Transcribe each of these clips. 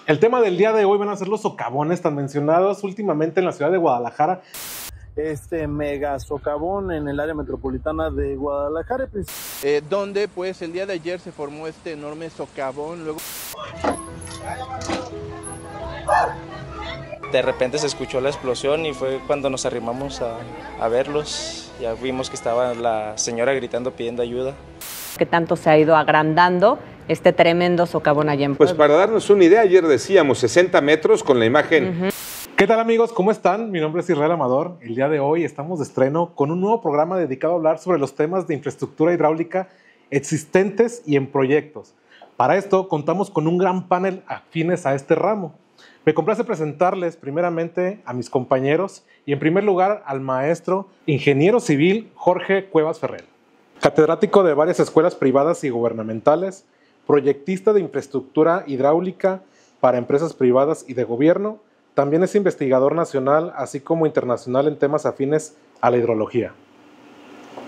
El tema del día de hoy van a ser los socavones tan mencionados últimamente en la ciudad de Guadalajara. Este mega socavón en el área metropolitana de Guadalajara, donde pues el día de ayer se formó este enorme socavón. Luego de repente se escuchó la explosión y fue cuando nos arrimamos a verlos. Ya vimos que estaba la señora gritando pidiendo ayuda. Que tanto se ha ido agrandando este tremendo socavón allá en Puebla. Pues para darnos una idea, ayer decíamos 60 metros con la imagen. ¿Qué tal, amigos? ¿Cómo están? Mi nombre es Israel Amador. El día de hoy estamos de estreno con un nuevo programa dedicado a hablar sobre los temas de infraestructura hidráulica existentes y en proyectos. Para esto contamos con un gran panel afines a este ramo. Me complace presentarles primeramente a mis compañeros y en primer lugar al maestro ingeniero civil Jorge Cuevas Ferrer, catedrático de varias escuelas privadas y gubernamentales, proyectista de infraestructura hidráulica para empresas privadas y de gobierno. También es investigador nacional, así como internacional en temas afines a la hidrología.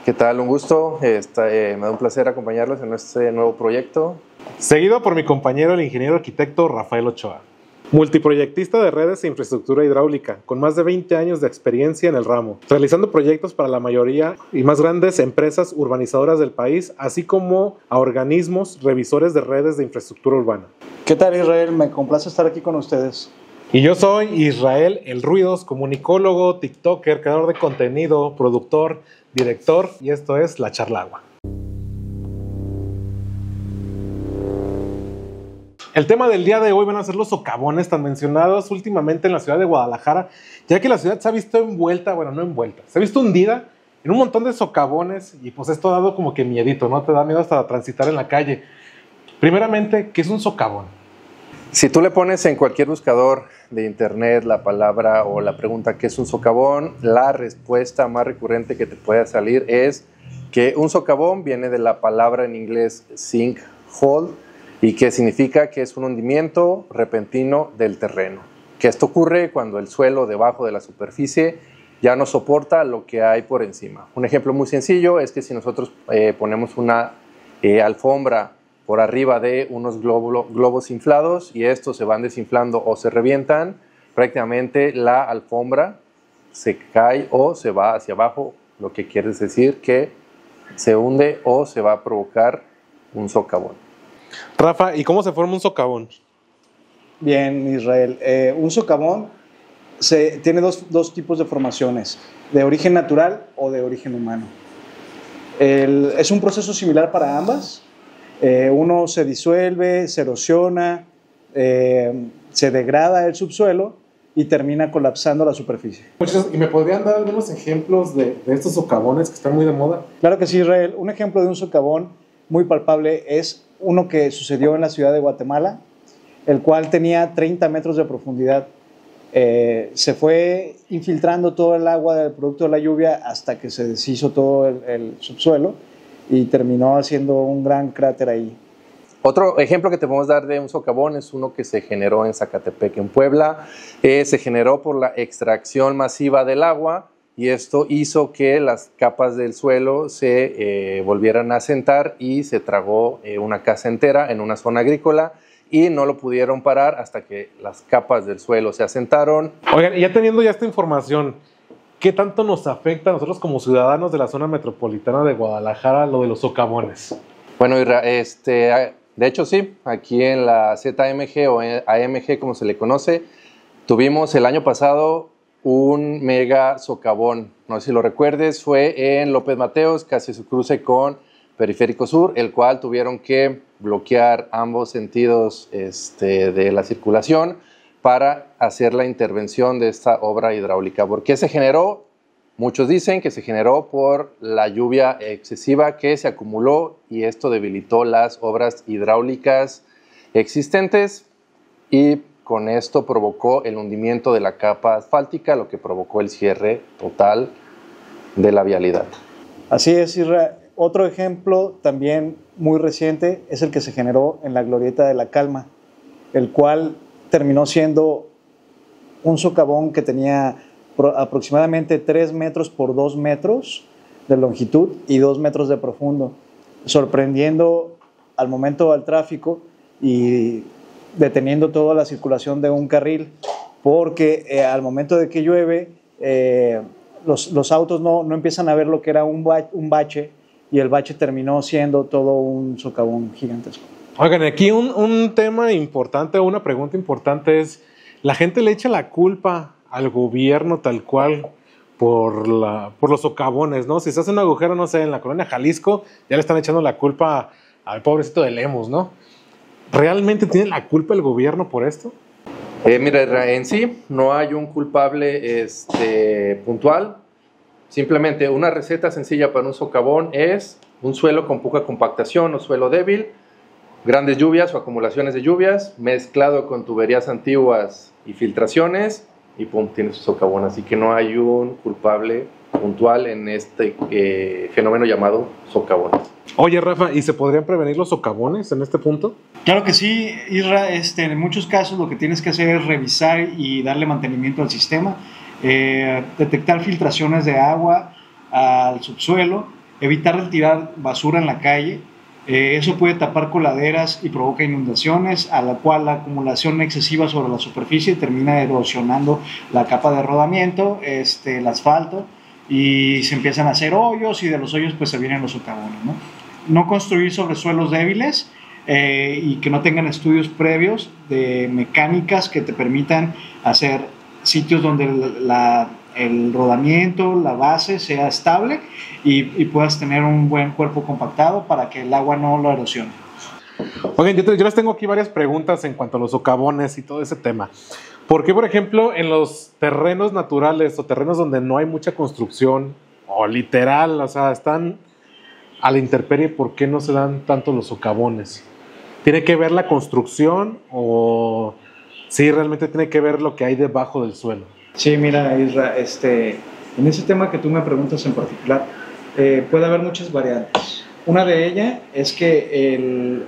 ¿Qué tal? Un gusto. Me da un placer acompañarlos en este nuevo proyecto. Seguido por mi compañero, el ingeniero arquitecto Rafael Ochoa, multiproyectista de redes e infraestructura hidráulica, con más de 20 años de experiencia en el ramo, realizando proyectos para la mayoría y más grandes empresas urbanizadoras del país, así como a organismos revisores de redes de infraestructura urbana. ¿Qué tal, Israel? Me complace estar aquí con ustedes. Y yo soy Israel El Ruidos, comunicólogo, tiktoker, creador de contenido, productor, director, y esto es La Charlagua. El tema del día de hoy van a ser los socavones tan mencionados últimamente en la ciudad de Guadalajara, ya que la ciudad se ha visto envuelta, bueno, no envuelta, se ha visto hundida en un montón de socavones y pues esto ha dado como que miedito, ¿no? Te da miedo hasta transitar en la calle. Primeramente, ¿qué es un socavón? Si tú le pones en cualquier buscador de internet la palabra o la pregunta ¿qué es un socavón?, la respuesta más recurrente que te puede salir es que un socavón viene de la palabra en inglés sinkhole, y que significa que es un hundimiento repentino del terreno. Que esto ocurre cuando el suelo debajo de la superficie ya no soporta lo que hay por encima. Un ejemplo muy sencillo es que si nosotros ponemos una alfombra por arriba de unos globos inflados y estos se van desinflando o se revientan, prácticamente la alfombra se cae o se va hacia abajo, lo que quiere decir que se hunde o se va a provocar un socavón. Rafa, ¿y cómo se forma un socavón? Bien, Israel. Un socavón tiene dos tipos de formaciones, de origen natural o de origen humano. Es un proceso similar para ambas. Uno se disuelve, se erosiona, se degrada el subsuelo y termina colapsando la superficie. ¿Y me podrían dar algunos ejemplos de estos socavones que están muy de moda? Claro que sí, Israel. Un ejemplo de un socavón muy palpable es uno que sucedió en la ciudad de Guatemala, el cual tenía 30 metros de profundidad. Se fue infiltrando todo el agua del producto de la lluvia hasta que se deshizo todo el subsuelo y terminó haciendo un gran cráter ahí. Otro ejemplo que te podemos dar de un socavón es uno que se generó en Zacatepec, en Puebla. Se generó por la extracción masiva del agua y esto hizo que las capas del suelo se volvieran a asentar y se tragó una casa entera en una zona agrícola y no lo pudieron parar hasta que las capas del suelo se asentaron. Oigan, ya teniendo esta información, ¿qué tanto nos afecta a nosotros como ciudadanos de la zona metropolitana de Guadalajara lo de los socavones? Bueno, de hecho sí, aquí en la ZMG o AMG como se le conoce, tuvimos el año pasado un mega socavón. No sé si lo recuerdes, fue en López Mateos, casi su cruce con Periférico Sur, el cual tuvieron que bloquear ambos sentidos de la circulación para hacer la intervención de esta obra hidráulica. ¿Por qué se generó? Muchos dicen que se generó por la lluvia excesiva que se acumuló y esto debilitó las obras hidráulicas existentes y con esto provocó el hundimiento de la capa asfáltica, lo que provocó el cierre total de la vialidad. Así es, Israel. Otro ejemplo también muy reciente es el que se generó en la Glorieta de la Calma, el cual terminó siendo un socavón que tenía aproximadamente 3 metros por 2 metros de longitud y 2 metros de profundo, sorprendiendo al momento al tráfico y deteniendo toda la circulación de un carril, porque al momento de que llueve, los autos no empiezan a ver lo que era un bache, y el bache terminó siendo todo un socavón gigantesco. Oigan, aquí un tema importante, una pregunta importante es, la gente le echa la culpa al gobierno tal cual por los socavones, ¿no? Si se hace un agujero, no sé, en la colonia Jalisco, ya le están echando la culpa al pobrecito de Lemus, ¿no? ¿Realmente tiene la culpa el gobierno por esto? Mira, en sí no hay un culpable puntual. Simplemente una receta sencilla para un socavón es un suelo con poca compactación o suelo débil, grandes lluvias o acumulaciones de lluvias, mezclado con tuberías antiguas y filtraciones, y pum, tienes su socavón. Así que no hay un culpable puntual en este fenómeno llamado socavones. Oye, Rafa, ¿y se podrían prevenir los socavones en este punto? Claro que sí, Isra. En muchos casos lo que tienes que hacer es revisar y darle mantenimiento al sistema, detectar filtraciones de agua al subsuelo, evitar retirar basura en la calle. Eso puede tapar coladeras y provoca inundaciones, a la cual la acumulación excesiva sobre la superficie termina erosionando la capa de rodamiento, el asfalto, y se empiezan a hacer hoyos, y de los hoyos pues se vienen los socavones, ¿no? No construir sobre suelos débiles y que no tengan estudios previos de mecánicas que te permitan hacer sitios donde el rodamiento, la base sea estable y puedas tener un buen cuerpo compactado para que el agua no lo erosione. Oigan, yo les tengo aquí varias preguntas en cuanto a los socavones y todo ese tema. ¿Por qué, por ejemplo, en los terrenos naturales o terrenos donde no hay mucha construcción o literal, o sea, están a la intemperie, por qué no se dan tanto los socavones? ¿Tiene que ver la construcción o sí realmente tiene que ver lo que hay debajo del suelo? Sí, mira, Isra, en ese tema que tú me preguntas en particular, puede haber muchas variantes. Una de ellas es que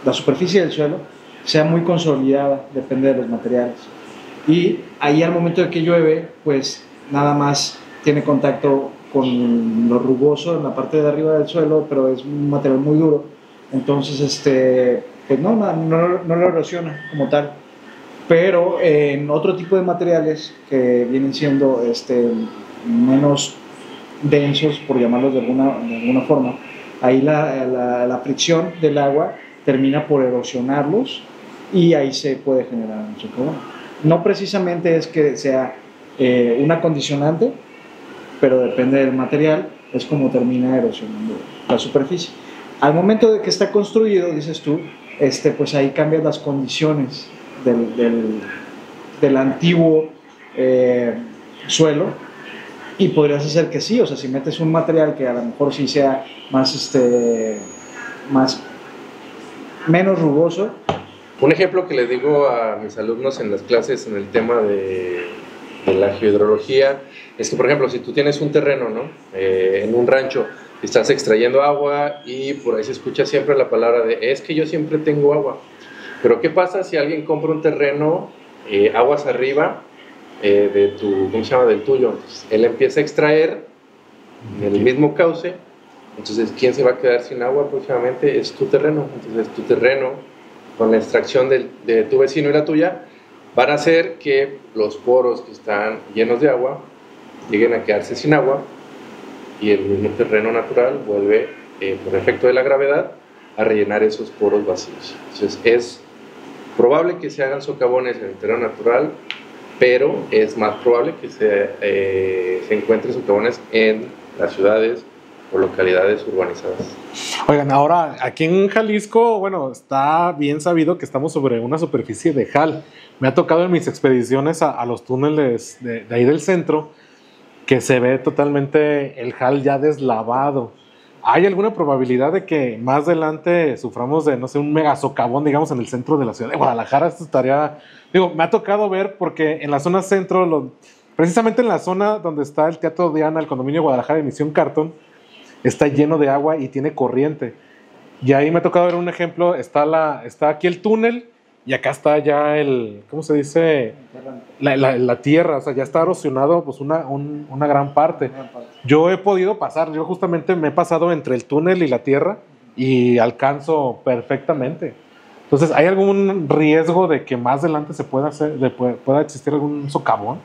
la superficie del suelo sea muy consolidada, depende de los materiales. Y ahí al momento de que llueve, pues nada más tiene contacto con lo rugoso en la parte de arriba del suelo, pero es un material muy duro. Entonces, pues no lo erosiona como tal. Pero en otro tipo de materiales que vienen siendo menos densos, por llamarlos de alguna forma, ahí la fricción del agua termina por erosionarlos y ahí se puede generar un socavón. No precisamente es que sea una condicionante, pero depende del material, es como termina erosionando la superficie. Al momento de que está construido, dices tú, pues ahí cambian las condiciones del antiguo suelo, y podrías hacer que sí, o sea, si metes un material que a lo mejor sí sea menos rugoso. Un ejemplo que le digo a mis alumnos en las clases en el tema de la geohidrología es que, por ejemplo, si tú tienes un terreno, ¿no? En un rancho, estás extrayendo agua y por ahí se escucha siempre la palabra de es que yo siempre tengo agua. Pero ¿qué pasa si alguien compra un terreno aguas arriba del tuyo? Entonces, él empieza a extraer en el mismo cauce. Entonces, ¿quién se va a quedar sin agua próximamente? Es tu terreno. Entonces, tu terreno, con la extracción de tu vecino y la tuya, van a hacer que los poros que están llenos de agua lleguen a quedarse sin agua, y el mismo terreno natural vuelve, por efecto de la gravedad, a rellenar esos poros vacíos. Entonces, es probable que se hagan socavones en el terreno natural, pero es más probable que se encuentren socavones en las ciudades o localidades urbanizadas. Oigan, ahora aquí en Jalisco, bueno, está bien sabido que estamos sobre una superficie de jal. Me ha tocado en mis expediciones a los túneles de ahí del centro que se ve totalmente el jal ya deslavado. ¿Hay alguna probabilidad de que más adelante suframos de, no sé, un mega socavón, digamos, en el centro de la ciudad de Guadalajara? Esto estaría... Digo, me ha tocado ver porque en la zona centro, precisamente en la zona donde está el Teatro Diana, el condominio de Guadalajara de Misión Cartón, está lleno de agua y tiene corriente. Y ahí me ha tocado ver un ejemplo, está aquí el túnel y acá está ya ¿cómo se dice? La tierra, o sea, ya está erosionado pues una gran parte. Yo he podido pasar, yo justamente me he pasado entre el túnel y la tierra y alcanzo perfectamente. Entonces, ¿hay algún riesgo de que más adelante se pueda pueda existir algún socavón?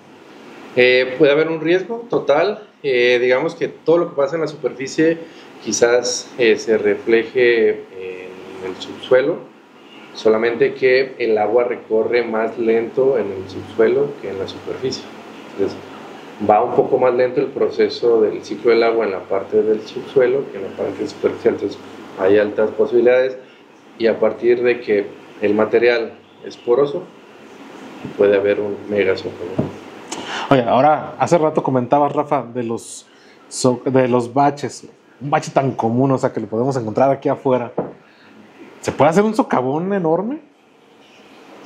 Puede haber un riesgo total. Digamos que todo lo que pasa en la superficie quizás se refleje en el subsuelo, solamente que el agua recorre más lento en el subsuelo que en la superficie. Entonces, va un poco más lento el proceso del ciclo del agua en la parte del subsuelo que en la parte superficial. Entonces, hay altas posibilidades, y a partir de que el material es poroso, puede haber un mega socavón. Oye, ahora, hace rato comentabas, Rafa, de los baches. Un bache tan común, o sea, que lo podemos encontrar aquí afuera. ¿Se puede hacer un socavón enorme?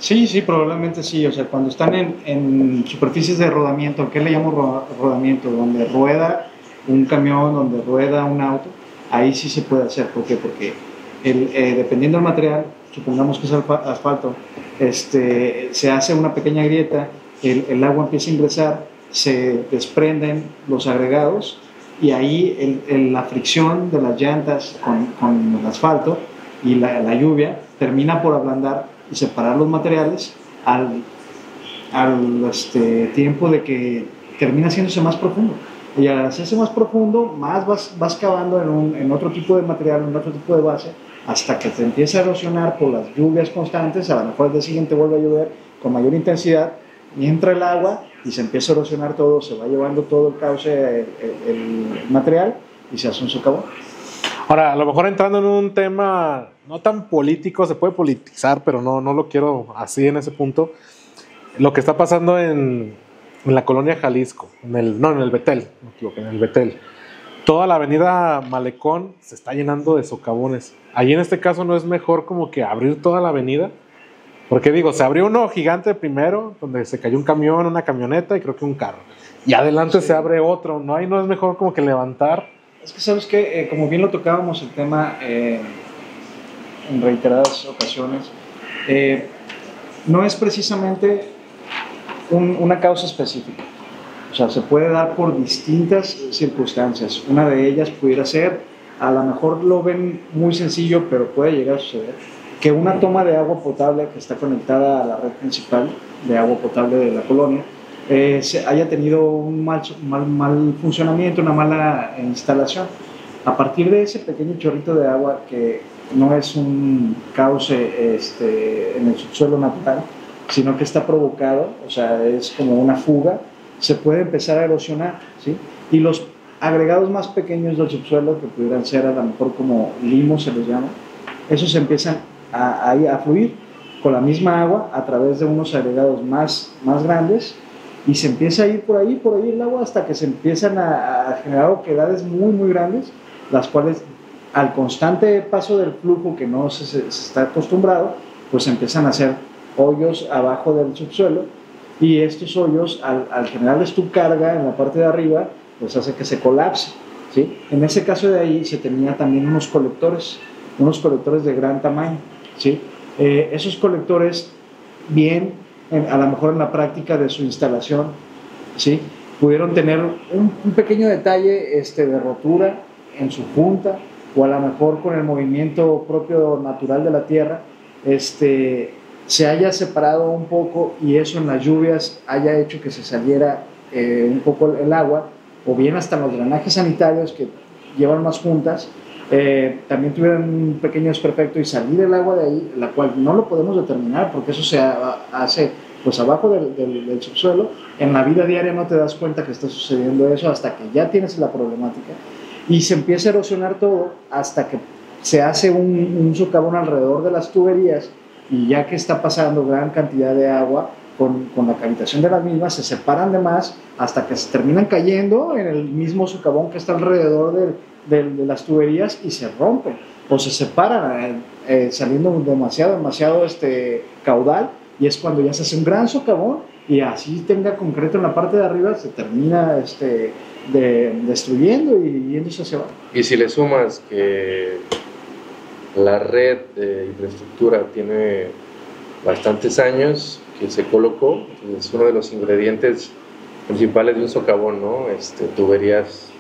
Sí, probablemente sí. O sea, cuando están en superficies de rodamiento, ¿qué le llamo rodamiento? Donde rueda un camión, donde rueda un auto, ahí sí se puede hacer. ¿Por qué? Porque dependiendo del material, supongamos que es asfalto, se hace una pequeña grieta, el agua empieza a ingresar, se desprenden los agregados, y ahí la fricción de las llantas con el asfalto y la lluvia termina por ablandar y separar los materiales al tiempo de que termina haciéndose más profundo. Y al hacerse más profundo, más vas cavando en otro tipo de material, en otro tipo de base, hasta que te empieza a erosionar por las lluvias constantes. A lo mejor el día siguiente vuelve a llover con mayor intensidad y entra el agua y se empieza a erosionar todo, se va llevando todo el cauce, el material, y se hace un socavón. Ahora, a lo mejor entrando en un tema no tan político, se puede politizar, pero no lo quiero así en ese punto. Lo que está pasando en la colonia Jalisco, en el Betel, no me equivoco, en el Betel. Toda la avenida Malecón se está llenando de socavones. Ahí en este caso no es mejor como que abrir toda la avenida, porque digo, se abrió uno gigante primero, donde se cayó un camión, una camioneta y creo que un carro. Y adelante se abre otro, ¿no? Ahí no es mejor como que levantar. Es que sabes que, como bien lo tocábamos el tema en reiteradas ocasiones, no es precisamente una causa específica. O sea, se puede dar por distintas circunstancias. Una de ellas pudiera ser, a lo mejor lo ven muy sencillo, pero puede llegar a suceder, que una toma de agua potable que está conectada a la red principal de agua potable de la colonia haya tenido un mal funcionamiento, una mala instalación. A partir de ese pequeño chorrito de agua, que no es un cauce en el subsuelo natural, sino que está provocado, o sea, es como una fuga, se puede empezar a erosionar, ¿sí? Y los agregados más pequeños del subsuelo, que pudieran ser a lo mejor como limos se les llama, esos empiezan a fluir con la misma agua a través de unos agregados más grandes, y se empieza a ir por ahí el agua, hasta que se empiezan a generar oquedades muy grandes, las cuales al constante paso del flujo que no se está acostumbrado, pues empiezan a hacer hoyos abajo del subsuelo, y estos hoyos al generarles tu carga en la parte de arriba, pues hace que se colapse, ¿sí? En ese caso de ahí se tenía también unos colectores de gran tamaño, ¿sí? Esos colectores, bien, a lo mejor en la práctica de su instalación, ¿sí?, pudieron tener un pequeño detalle de rotura en su punta, o a lo mejor con el movimiento propio natural de la tierra, se haya separado un poco, y eso en las lluvias haya hecho que se saliera un poco el agua, o bien hasta los drenajes sanitarios que llevan más juntas, también tuvieron un pequeño desperfecto y salir el agua de ahí, la cual no lo podemos determinar, porque eso se hace pues abajo del subsuelo. En la vida diaria no te das cuenta que está sucediendo eso hasta que ya tienes la problemática, y se empieza a erosionar todo hasta que se hace un socavón alrededor de las tuberías, y ya que está pasando gran cantidad de agua con la cavitación de las mismas, se separan de más hasta que se terminan cayendo en el mismo socavón que está alrededor de las tuberías, y se rompen o se separan, saliendo demasiado caudal, y es cuando ya se hace un gran socavón, y así tenga concreto en la parte de arriba, se termina destruyendo y yéndose hacia abajo. Y si le sumas que la red de infraestructura tiene bastantes años que se colocó, es uno de los ingredientes principales de un socavón, ¿no? Tuberías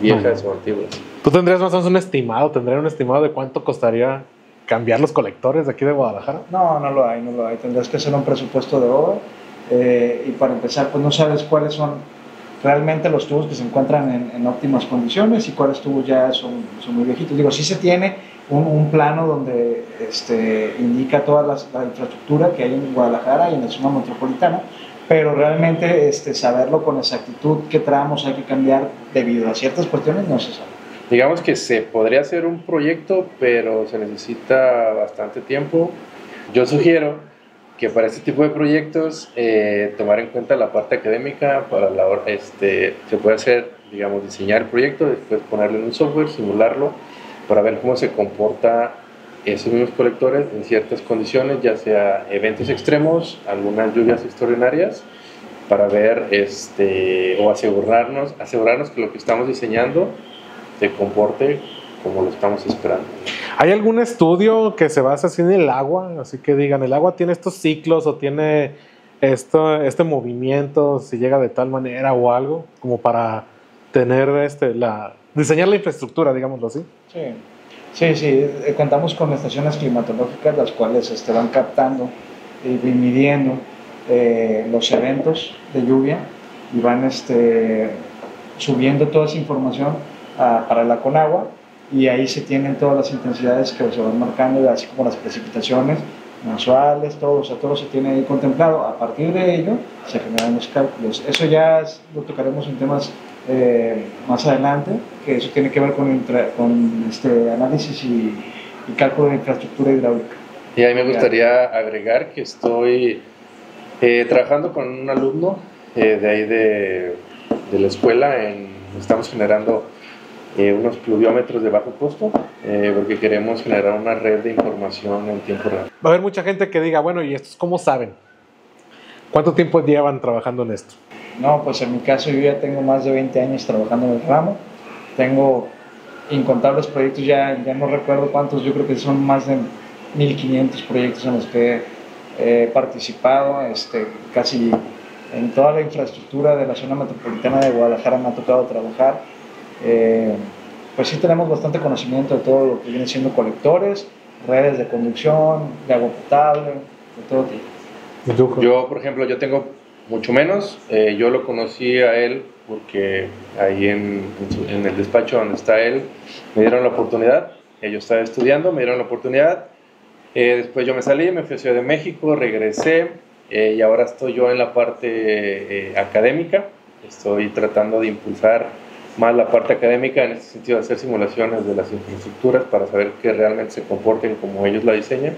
viejas o antiguas. ¿Tú tendrías más o menos un estimado? ¿Tendrías un estimado de cuánto costaría cambiar los colectores de aquí de Guadalajara? No, no lo hay. Tendrás que hacer un presupuesto de obra y para empezar, pues no sabes cuáles son realmente los tubos que se encuentran en óptimas condiciones y cuáles tubos ya son muy viejitos. Digo, sí se tiene un plano donde indica toda la infraestructura que hay en Guadalajara y en la zona metropolitana, pero realmente saberlo con exactitud qué tramos hay que cambiar debido a ciertas cuestiones no se sabe. Digamos que se podría hacer un proyecto, pero se necesita bastante tiempo. Yo sugiero que para este tipo de proyectos tomar en cuenta la parte académica. Para se puede hacer, digamos, diseñar el proyecto, después ponerlo en un software, simularlo, para ver cómo se comporta esos mismos colectores en ciertas condiciones, ya sea eventos extremos, algunas lluvias extraordinarias, para ver o asegurarnos que lo que estamos diseñando se comporte como lo estamos esperando. ¿Hay algún estudio que se base así en el agua? Así que digan, el agua tiene estos ciclos o tiene este movimiento, si llega de tal manera o algo, como para tener diseñar la infraestructura, digámoslo así. Sí, contamos con estaciones climatológicas las cuales van captando y midiendo los eventos de lluvia y van subiendo toda esa información para la Conagua, y ahí se tienen todas las intensidades que se van marcando, así como las precipitaciones mensuales, todo se tiene ahí contemplado. A partir de ello se generan los cálculos. Eso ya lo tocaremos en temas más adelante, que eso tiene que ver con análisis y cálculo de infraestructura hidráulica. Y ahí me gustaría agregar que estoy trabajando con un alumno de ahí de la escuela, estamos generando unos pluviómetros de bajo costo, porque queremos generar una red de información en tiempo real. Va a haber mucha gente que diga, bueno, ¿y estos cómo saben? ¿Cuánto tiempo llevan trabajando en esto? No, pues en mi caso yo ya tengo más de 20 años trabajando en el ramo, tengo incontables proyectos, ya no recuerdo cuántos, yo creo que son más de 1500 proyectos en los que he participado, casi en toda la infraestructura de la zona metropolitana de Guadalajara me ha tocado trabajar. Pues sí tenemos bastante conocimiento de todo lo que viene siendo colectores, redes de conducción, de agua potable, de todo tipo. Yo, por ejemplo, yo tengo mucho menos. Yo lo conocí a él porque ahí en el despacho donde está él me dieron la oportunidad. Yo estaba estudiando, me dieron la oportunidad. Después yo me salí, me fui a Ciudad de México, regresé y ahora estoy yo en la parte académica. Estoy tratando de impulsar más la parte académica en este sentido, de hacer simulaciones de las infraestructuras para saber que realmente se comporten como ellos la diseñan.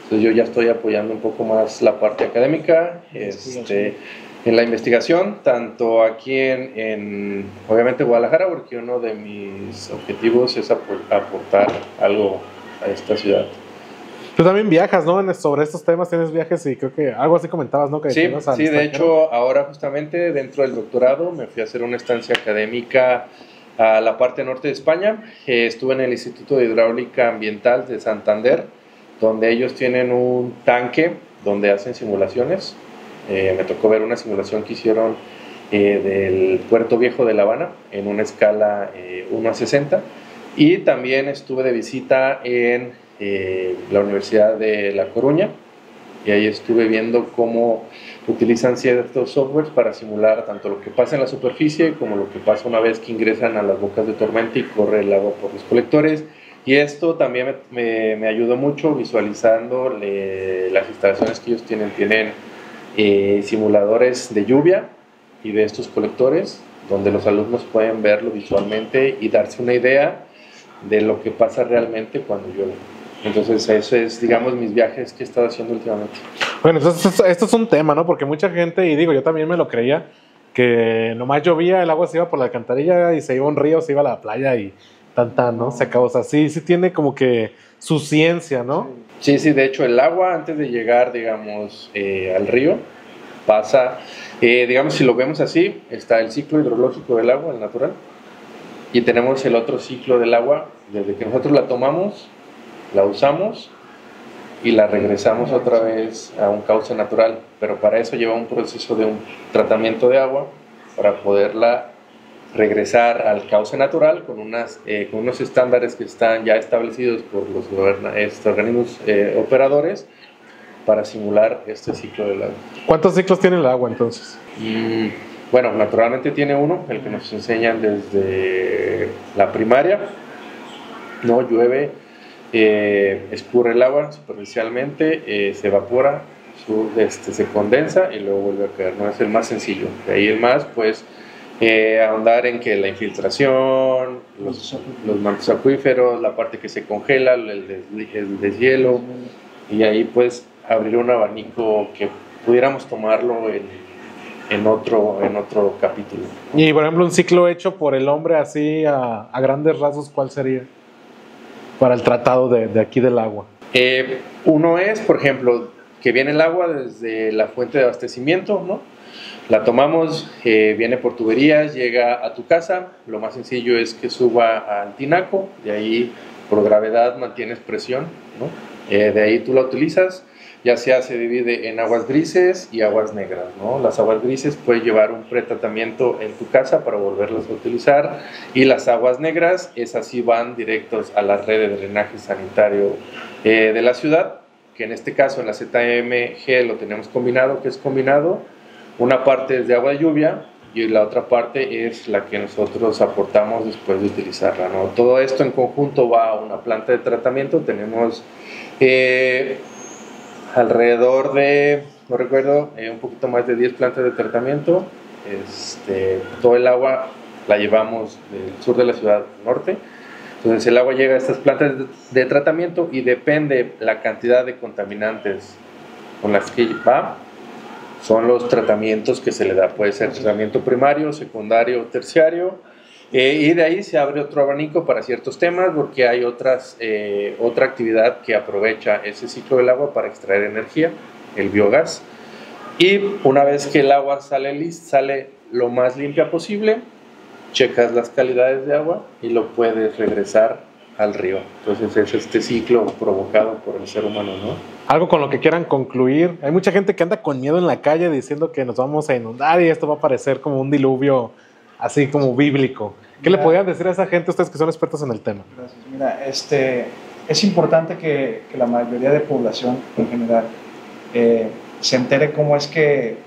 Entonces yo ya estoy apoyando un poco más la parte académica en la investigación, tanto aquí en obviamente Guadalajara, porque uno de mis objetivos es aportar algo a esta ciudad. Tú también viajas, ¿no? Sobre estos temas tienes viajes y creo que algo así comentabas, ¿no? Que sí, de hecho, ahora justamente dentro del doctorado me fui a hacer una estancia académica a la parte norte de España. Estuve en el Instituto de Hidráulica Ambiental de Santander, donde ellos tienen un tanque donde hacen simulaciones. Me tocó ver una simulación que hicieron del Puerto Viejo de La Habana en una escala 1:60, y también estuve de visita en la Universidad de La Coruña, y ahí estuve viendo cómo utilizan ciertos softwares para simular tanto lo que pasa en la superficie como lo que pasa una vez que ingresan a las bocas de tormenta y corre el agua por los colectores. Y esto también me ayudó mucho visualizando las instalaciones que ellos tienen. Tienen simuladores de lluvia y de estos colectores, donde los alumnos pueden verlo visualmente y darse una idea de lo que pasa realmente cuando llueve. Entonces eso es, digamos, mis viajes que he estado haciendo últimamente. Bueno, entonces esto es un tema, ¿no? Porque mucha gente, y digo, yo también me lo creía, que nomás llovía, el agua se iba por la alcantarilla y se iba a un río, se iba a la playa y ¿no? Se acabó. O sea, sí tiene como que su ciencia, ¿no? Sí, de hecho el agua antes de llegar, digamos, al río, pasa, digamos, si lo vemos así, está el ciclo hidrológico del agua, el natural, y tenemos el otro ciclo del agua, desde que nosotros la tomamos, la usamos y la regresamos otra vez a un cauce natural, pero para eso lleva un proceso de un tratamiento de agua para poderla regresar al cauce natural con unos estándares que están ya establecidos por los organismos operadores para simular este ciclo del agua. ¿Cuántos ciclos tiene el agua entonces? Bueno, naturalmente tiene uno, el que nos enseñan desde la primaria. No llueve, escurre el agua superficialmente, se evapora, se condensa y luego vuelve a caer. No es el más sencillo. De ahí el más, pues, ahondar en que la infiltración, los mantos acuíferos, la parte que se congela, el deshielo, y ahí pues abrir un abanico que pudiéramos tomarlo en otro capítulo. Y por ejemplo, un ciclo hecho por el hombre así a grandes rasgos, ¿cuál sería para el tratado de aquí del agua? Uno es, por ejemplo, que viene el agua desde la fuente de abastecimiento, ¿no? La tomamos, viene por tuberías, llega a tu casa. Lo más sencillo es que suba al tinaco, de ahí por gravedad mantienes presión, ¿no? De ahí tú la utilizas, ya sea se divide en aguas grises y aguas negras, ¿no? Las aguas grises puedes llevar un pretratamiento en tu casa para volverlas a utilizar, y las aguas negras, esas sí van directos a la red de drenaje sanitario de la ciudad, que en este caso en la ZMG lo tenemos combinado, que es combinado. Una parte es de agua de lluvia y la otra parte es la que nosotros aportamos después de utilizarla, ¿no? Todo esto en conjunto va a una planta de tratamiento. Tenemos alrededor de, no recuerdo, un poquito más de 10 plantas de tratamiento. Todo el agua la llevamos del sur de la ciudad al norte. Entonces el agua llega a estas plantas de tratamiento y depende la cantidad de contaminantes con las que va, son los tratamientos que se le da. Puede ser tratamiento primario, secundario, terciario, y de ahí se abre otro abanico para ciertos temas, porque hay otra actividad que aprovecha ese ciclo del agua para extraer energía, el biogás. Y una vez que el agua sale lo más limpia posible, checas las calidades de agua y lo puedes regresar al río. Entonces es este ciclo provocado por el ser humano, ¿no? Algo con lo que quieran concluir. Hay mucha gente que anda con miedo en la calle diciendo que nos vamos a inundar y esto va a parecer como un diluvio así como bíblico. ¿Qué le podrían decir a esa gente, ustedes que son expertos en el tema? Gracias. Mira, es importante que la mayoría de población en general se entere cómo es que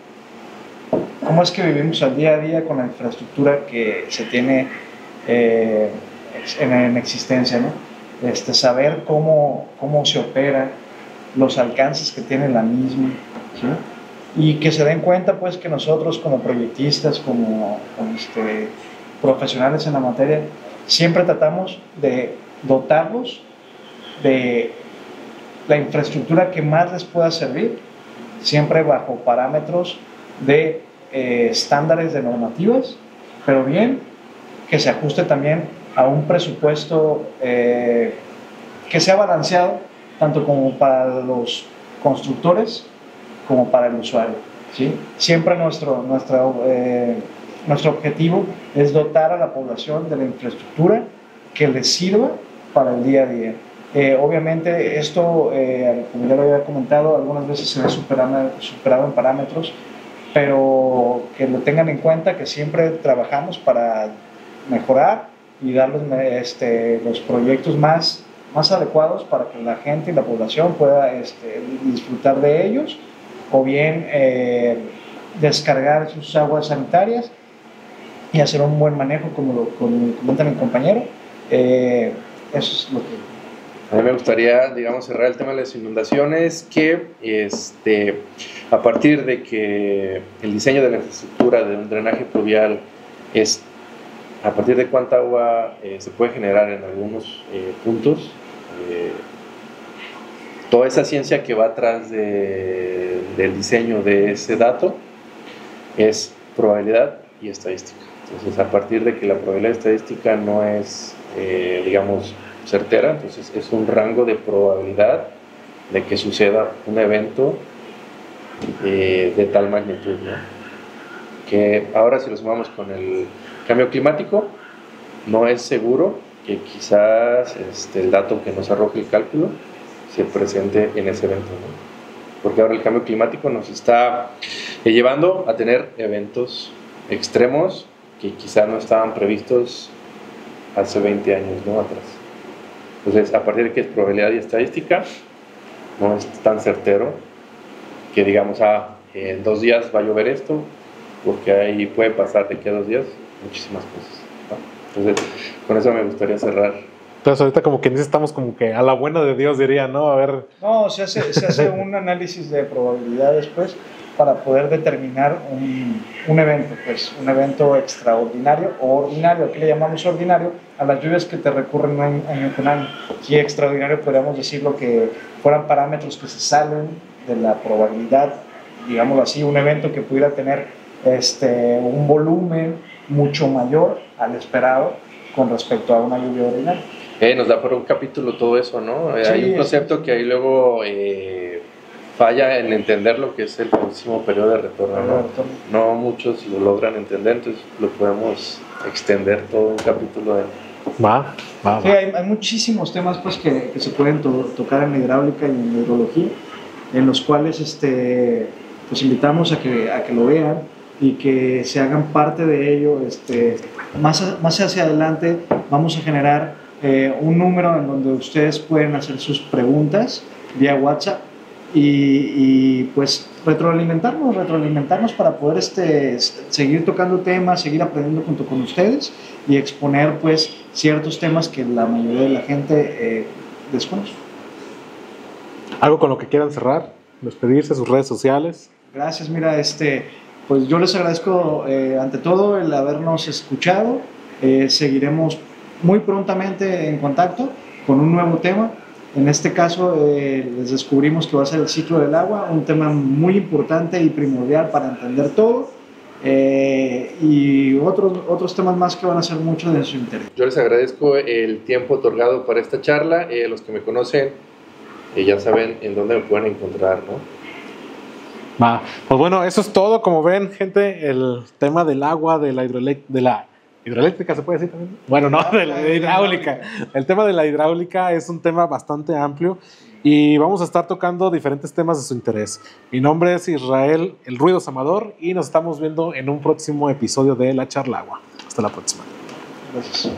vivimos al día a día con la infraestructura que se tiene en existencia, ¿no? Saber cómo se opera, los alcances que tiene la misma, ¿sí? Y que se den cuenta pues que nosotros como proyectistas, como profesionales en la materia, siempre tratamos de dotarlos de la infraestructura que más les pueda servir, siempre bajo parámetros de estándares de normativas, pero bien que se ajuste también a un presupuesto que sea balanceado, tanto como para los constructores como para el usuario, ¿sí? Siempre nuestro objetivo es dotar a la población de la infraestructura que les sirva para el día a día. Obviamente esto, como ya lo había comentado, algunas veces se ve superado en parámetros, pero que lo tengan en cuenta que siempre trabajamos para mejorar y darles los proyectos más adecuados para que la gente y la población pueda disfrutar de ellos, o bien descargar sus aguas sanitarias y hacer un buen manejo, como comenta mi compañero. Eso es lo que... A mí me gustaría, digamos, cerrar el tema de las inundaciones, que a partir de que el diseño de la infraestructura de un drenaje pluvial es a partir de cuánta agua se puede generar en algunos puntos, toda esa ciencia que va atrás del diseño de ese dato es probabilidad y estadística. Entonces, a partir de que la probabilidad estadística no es, digamos, certera, entonces es un rango de probabilidad de que suceda un evento de tal magnitud, ¿no? Que ahora, si lo sumamos con el cambio climático, no es seguro que quizás el dato que nos arroje el cálculo se presente en ese evento, ¿no? Porque ahora el cambio climático nos está llevando a tener eventos extremos que quizá no estaban previstos hace 20 años, ¿no? Atrás. Entonces, a partir de que es probabilidad y estadística, no es tan certero que digamos, en 2 días va a llover esto, porque ahí puede pasar de aquí a 2 días muchísimas cosas, ¿no? Entonces, con eso me gustaría cerrar. Entonces ahorita como que estamos como que a la buena de Dios, diría, ¿no? A ver. No, se hace un análisis de probabilidades, pues, para poder determinar un evento, pues, un evento extraordinario o ordinario. Aquí le llamamos ordinario a las lluvias que te recurren año con año. Y extraordinario podríamos decirlo que fueran parámetros que se salen de la probabilidad, digamos así, un evento que pudiera tener un volumen mucho mayor al esperado con respecto a una lluvia ordinaria. Nos da por un capítulo todo eso, ¿no? Sí, hay un concepto que ahí luego falla en entender lo que es el próximo periodo de retorno, ¿no? No muchos lo logran entender, entonces lo podemos extender todo un capítulo de... Va. Sí, hay muchísimos temas pues, que se pueden tocar en la hidráulica y en la hidrología, en los cuales pues invitamos a que lo vean y que se hagan parte de ello. Más hacia adelante vamos a generar un número en donde ustedes pueden hacer sus preguntas vía WhatsApp y pues retroalimentarnos para poder seguir tocando temas, seguir aprendiendo junto con ustedes y exponer pues ciertos temas que la mayoría de la gente desconoce. ¿Algo con lo que quieran cerrar? Despedirse, sus redes sociales. Gracias, mira, pues yo les agradezco ante todo el habernos escuchado. Seguiremos muy prontamente en contacto con un nuevo tema. En este caso les descubrimos que va a ser el ciclo del agua, un tema muy importante y primordial para entender todo, y otros temas más que van a ser mucho de su interés. Yo les agradezco el tiempo otorgado para esta charla. Los que me conocen ya saben en dónde me pueden encontrar, ¿no? Va. Pues bueno, eso es todo. Como ven, gente, el tema del agua, de la hidroeléctrica, ¿se puede decir también? Bueno, no, de la hidráulica. El tema de la hidráulica es un tema bastante amplio y vamos a estar tocando diferentes temas de su interés. Mi nombre es Israel El Ruidos Amador y nos estamos viendo en un próximo episodio de La Charla Agua. Hasta la próxima. Gracias.